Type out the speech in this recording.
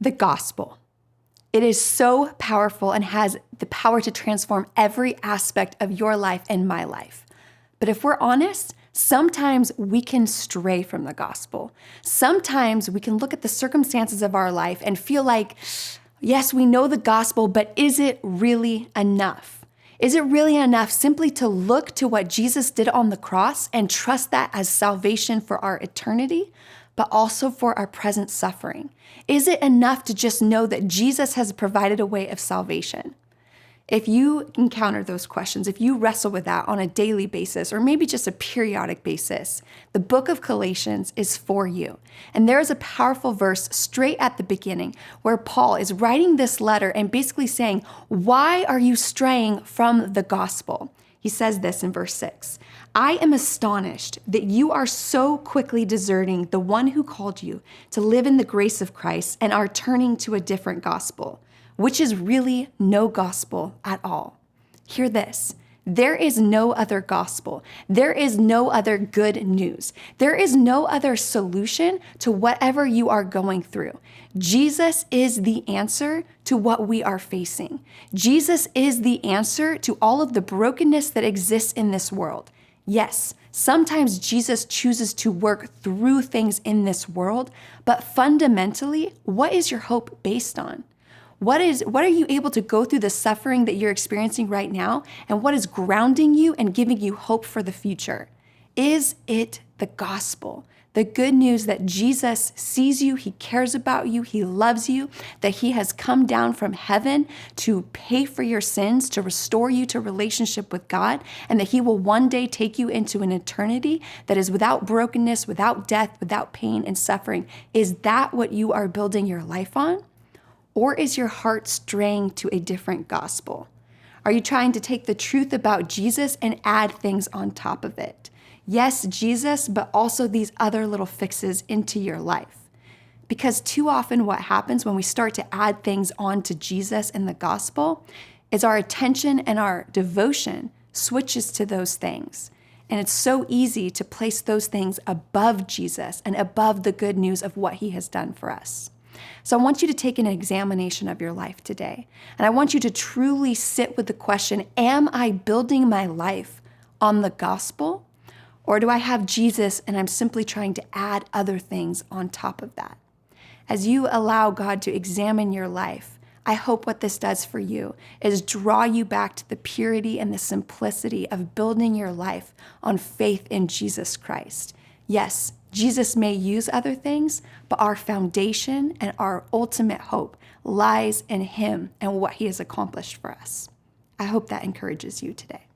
the gospel. It is so powerful and has the power to transform every aspect of your life and my life. But if we're honest, sometimes we can stray from the gospel. Sometimes we can look at the circumstances of our life and feel like, yes, we know the gospel, but is it really enough? Is it really enough simply to look to what Jesus did on the cross and trust that as salvation for our eternity, but also for our present suffering? Is it enough to just know that Jesus has provided a way of salvation? If you encounter those questions, if you wrestle with that on a daily basis, or maybe just a periodic basis, the book of Galatians is for you. And there is a powerful verse straight at the beginning where Paul is writing this letter and basically saying, why are you straying from the gospel? He says this in verse 6, I am astonished that you are so quickly deserting the one who called you to live in the grace of Christ and are turning to a different gospel, which is really no gospel at all. Hear this. There is no other gospel. There is no other good news. There is no other solution to whatever you are going through. Jesus is the answer to what we are facing. Jesus is the answer to all of the brokenness that exists in this world. Yes, sometimes Jesus chooses to work through things in this world, but fundamentally, what is your hope based on? What are you able to go through the suffering that you're experiencing right now? And what is grounding you and giving you hope for the future? Is it the gospel? The good news that Jesus sees you, he cares about you, he loves you, that he has come down from heaven to pay for your sins, to restore you to relationship with God, and that he will one day take you into an eternity that is without brokenness, without death, without pain and suffering. Is that what you are building your life on? Or is your heart straying to a different gospel? Are you trying to take the truth about Jesus and add things on top of it? Yes, Jesus, but also these other little fixes into your life. Because too often what happens when we start to add things on to Jesus and the gospel is our attention and our devotion switches to those things. And it's so easy to place those things above Jesus and above the good news of what he has done for us. So I want you to take an examination of your life today. And I want you to truly sit with the question, am I building my life on the gospel? Or do I have Jesus and I'm simply trying to add other things on top of that? As you allow God to examine your life, I hope what this does for you is draw you back to the purity and the simplicity of building your life on faith in Jesus Christ. Yes, Jesus may use other things, but our foundation and our ultimate hope lies in him and what he has accomplished for us. I hope that encourages you today.